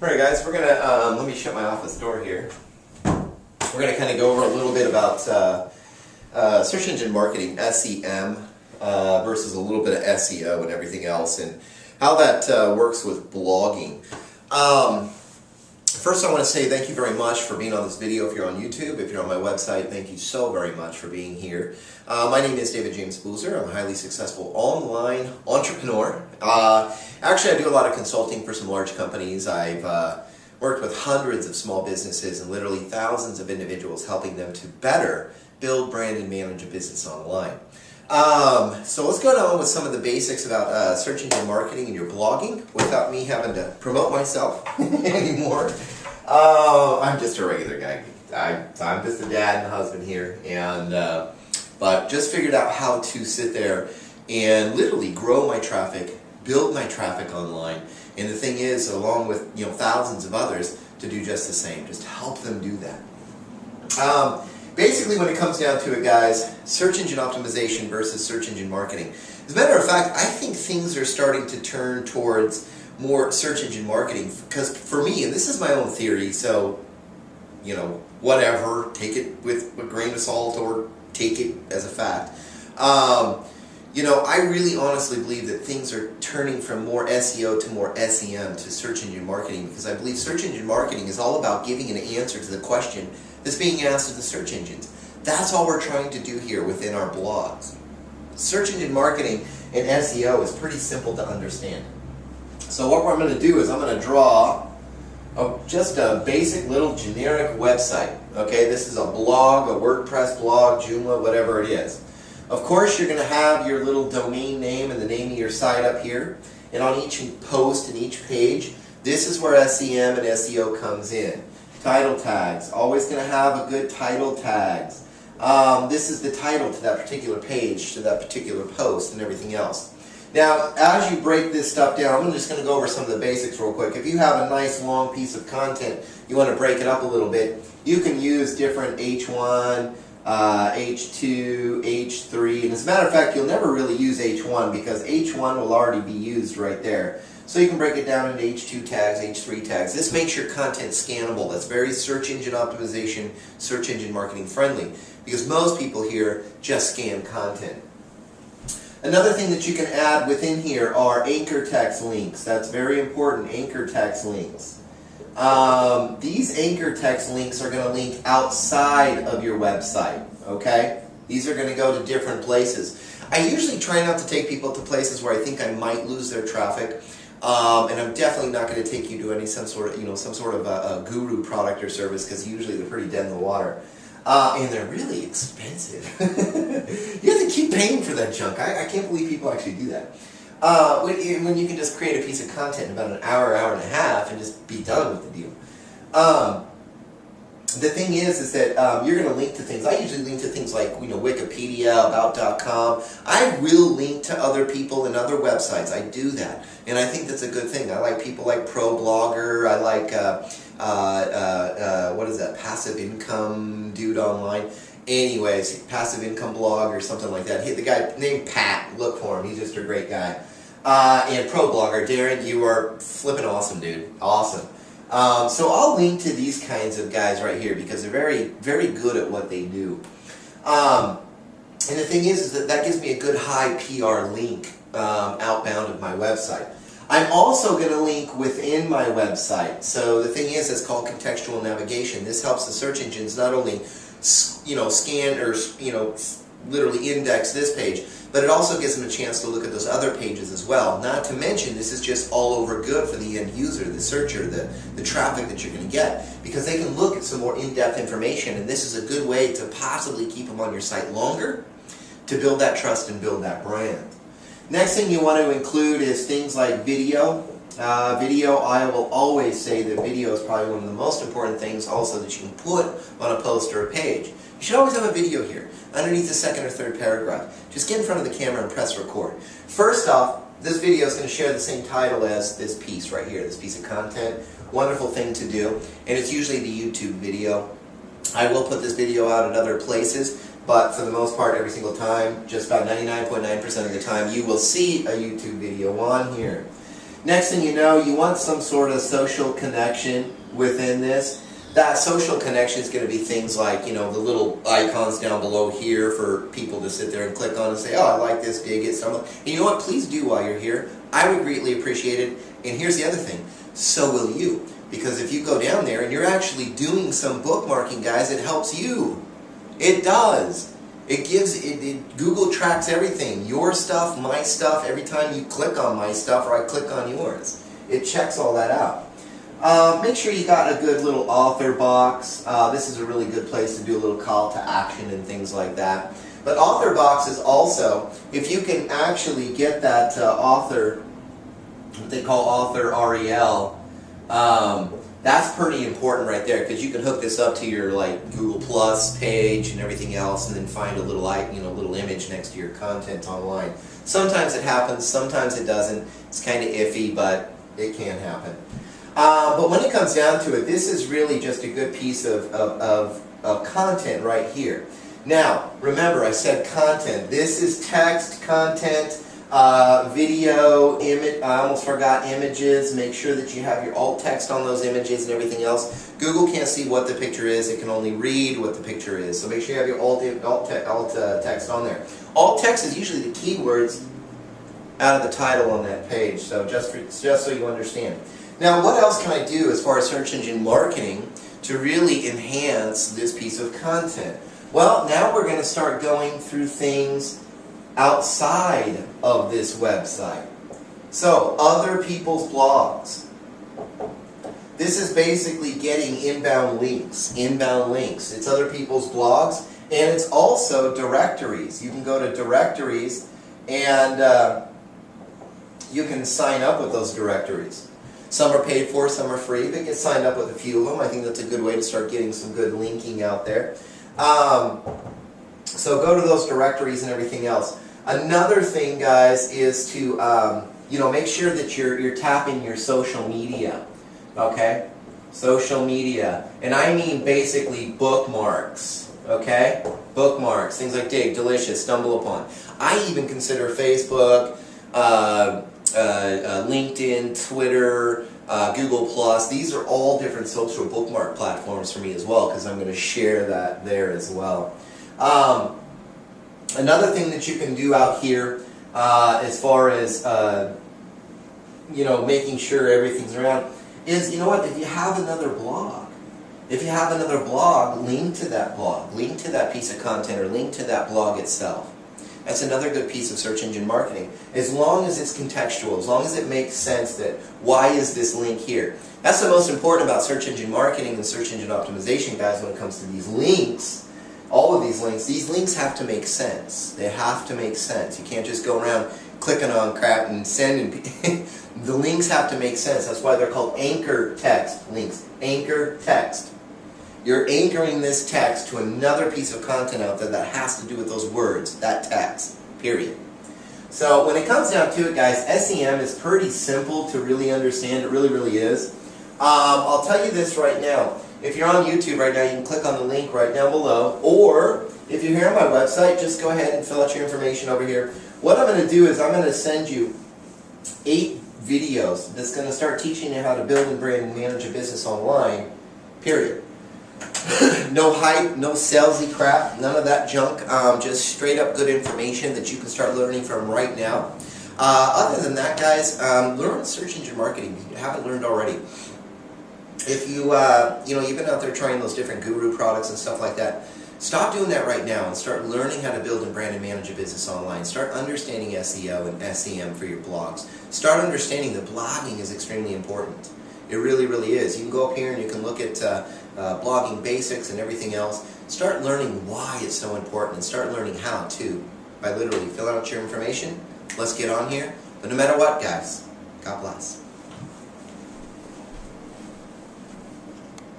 Alright guys, we're going to, let me shut my office door here. We're going to kind of go over a little bit about search engine marketing, SEM, versus a little bit of SEO and everything else, and how that works with blogging. First I want to say thank you very much for being on this video. If you're on YouTube, if you're on my website, thank you so very much for being here. My name is David James Boozer. I'm a highly successful online entrepreneur. Actually, I do a lot of consulting for some large companies. I've worked with hundreds of small businesses and literally thousands of individuals, helping them to better build, brand, and manage a business online. So let's go down with some of the basics about search engine marketing and your blogging without me having to promote myself anymore. I'm just a regular guy. I'm just a dad and a husband here, and but just figured out how to sit there and literally grow my traffic, build my traffic online, and the thing is, along with thousands of others, to do just the same. Just help them do that. Basically, when it comes down to it, guys, search engine optimization versus search engine marketing. As a matter of fact, I think things are starting to turn towards more search engine marketing, because for me, and this is my own theory, so, whatever, take it with a grain of salt or take it as a fact. I really honestly believe that things are turning from more SEO to more SEM to search engine marketing, because I believe search engine marketing is all about giving an answer to the question that's being asked of the search engines. That's all we're trying to do here within our blogs. Search engine marketing and SEO is pretty simple to understand. So what I'm going to do is I'm going to draw just a basic little generic website. Okay, this is a blog, a WordPress blog, Joomla, whatever it is. Of course, you're going to have your little domain name and the name of your site up here. And on each post and each page, this is where SEM and SEO comes in. Title tags, always going to have a good title tags. This is the title to that particular page, to that particular post, and everything else. Now, as you break this stuff down, I'm just going to go over some of the basics real quick. If you have a nice long piece of content, you want to break it up a little bit, you can use different H1, H2, H3, and as a matter of fact, you'll never really use H1 because H1 will already be used right there. So you can break it down into H2 tags, H3 tags. This makes your content scannable. That's very search engine optimization, search engine marketing friendly, because most people here just scan content. Another thing that you can add within here are anchor text links. That's very important, anchor text links. These anchor text links are going to link outside of your website, okay? These are going to go to different places. I usually try not to take people to places where I think I might lose their traffic. And I'm definitely not going to take you to some sort of a guru product or service, because usually they're pretty dead in the water. And they're really expensive. You have to keep paying for that junk. I can't believe people actually do that. When you can just create a piece of content in about an hour, hour and a half, and just be done with the deal. The thing is that you're going to link to things. I usually link to things like Wikipedia, About.com. I will link to other people and other websites. I do that, and I think that's a good thing. I like people like ProBlogger. I like what is that? Passive Income Dude Online. Anyways, Passive Income Blog or something like that. Hey, the guy named Pat. Look for him. He's just a great guy. And ProBlogger, Darren, you are flipping awesome, dude. Awesome. So I'll link to these kinds of guys right here because they're very, very good at what they do. And the thing is that gives me a good high PR link outbound of my website. I'm also going to link within my website. So the thing is, it's called contextual navigation. This helps the search engines not only scan or literally index this page, but it also gives them a chance to look at those other pages as well. Not to mention, this is just all over good for the end user, the searcher, the traffic that you're going to get, because they can look at some more in-depth information, and this is a good way to possibly keep them on your site longer, to build that trust and build that brand. Next thing you want to include is things like video. Video, I will always say that video is probably one of the most important things also that you can put on a post or a page. You should always have a video here, underneath the second or third paragraph. Just get in front of the camera and press record. First off, this video is going to share the same title as this piece right here, this piece of content. Wonderful thing to do, and it's usually the YouTube video. I will put this video out at other places, but for the most part, every single time, just about 99.9% of the time, you will see a YouTube video on here. Next thing you know, you want some sort of social connection within this. That social connection is going to be things like, you know, the little icons down below here for people to sit there and click on and say, oh, I like this, dig it, something. And you know what? Please do while you're here. I would greatly appreciate it. And here's the other thing. So will you. Because if you go down there and you're actually doing some bookmarking, guys, it helps you. It does. It gives, Google tracks everything. Your stuff, my stuff, every time you click on my stuff or I click on yours. It checks all that out. Make sure you got a good little author box. This is a really good place to do a little call to action and things like that. But author box is also, if you can actually get that author, what they call author REL, that's pretty important right there, because you can hook this up to your like Google Plus page and everything else, and then find a little little image next to your content online. Sometimes it happens, sometimes it doesn't. It's kind of iffy, but it can happen. But when it comes down to it, this is really just a good piece of content right here. Now, remember, I said content. This is text, content, video, image. I almost forgot images. Make sure that you have your alt text on those images and everything else. Google can't see what the picture is. It can only read what the picture is. So make sure you have your alt text on there. Alt text is usually the keywords out of the title on that page. So just so you understand. Now, what else can I do as far as search engine marketing to really enhance this piece of content? Well, now we're going to start going through things outside of this website. So, other people's blogs. This is basically getting inbound links. It's other people's blogs, and it's also directories. You can go to directories and you can sign up with those directories. Some are paid for, some are free, but get signed up with a few of them. I think that's a good way to start getting some good linking out there. So go to those directories and everything else. Another thing, guys, is to make sure that you're tapping your social media. Okay, social media, and I mean basically bookmarks. Okay, bookmarks, things like Dig, Delicious, Stumble Upon. I even consider Facebook, LinkedIn, Twitter, Google Plus. These are all different social bookmark platforms for me as well, because I'm going to share that there as well. Another thing that you can do out here, as far as making sure everything's around, is if you have another blog. If you have another blog, link to that blog, link to that piece of content, or link to that blog itself. That's another good piece of search engine marketing. As long as it's contextual, as long as it makes sense that why is this link here? That's the most important about search engine marketing and search engine optimization, guys, when it comes to these links. All of these links have to make sense. They have to make sense. You can't just go around clicking on crap and sending. The links have to make sense. That's why they're called anchor text links. Anchor text. You're anchoring this text to another piece of content out there that has to do with those words, that text, period. So when it comes down to it, guys, SEM is pretty simple to really understand. It really, really is. I'll tell you this right now. If you're on YouTube right now, you can click on the link right down below. Or if you're here on my website, just go ahead and fill out your information over here. What I'm going to do is I'm going to send you 8 videos that's going to start teaching you how to build and brand and manage a business online, period. No hype, no salesy crap, none of that junk, just straight up good information that you can start learning from right now. Other than that, guys, learn search engine marketing if you haven't learned already. If you've been out there trying those different guru products and stuff like that, stop doing that right now and start learning how to build and brand and manage a business online. Start understanding SEO and SEM for your blogs. Start understanding that blogging is extremely important. It really, really is. You can go up here and you can look at blogging basics and everything else. Start learning why it's so important and start learning how to by literally filling out your information. Let's get on here. But no matter what, guys, God bless.